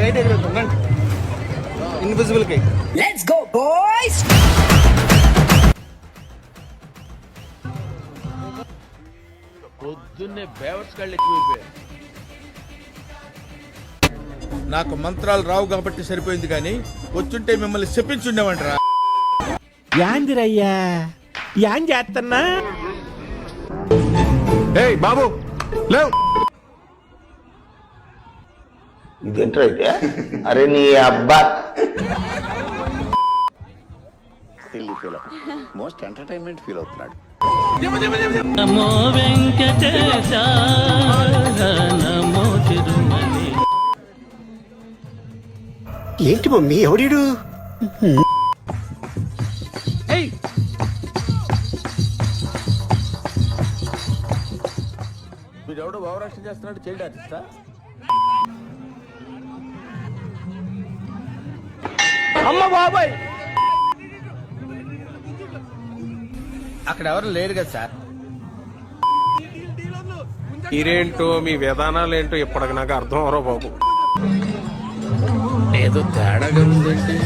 Kite ఎగురుతుందండి, invisible kite. Let's go boys. పొద్దున్నే బేవర్స్ కళ్ళు ఎక్కువైపోయాయి. నాకు మంత్రాలు రావు కాబట్టి సరిపోయింది, కానీ వచ్చుంటే మిమ్మల్ని చెప్పించుండేవంటరా. యాందిరయ్యా యాన్ చేస్తున్నా. ఏయ్ బాబు లేవు. ఇదేంట్రా అయితే? అరే నీ అబ్బా మోస్ట్ ఎంటర్టైన్మెంట్ ఫీల్ అవుతున్నాడు. నమో వెంకటేశ నమో తిరుమలి. ఏంటి మమ్మీ ఎవడీడు? వీడెవడో భావరాష్ట్రం చేస్తున్నాడు, చైల్డ్ ఆర్టిస్టా? అమ్మ బాబాయ్, అక్కడ ఎవరు లేరు కదా సార్. మీరేంటో మీ విధానాలు ఏంటో ఇప్పటికి నాకు అర్థం అవరో బాబు. ఏదో తేడాగా ఉందండి.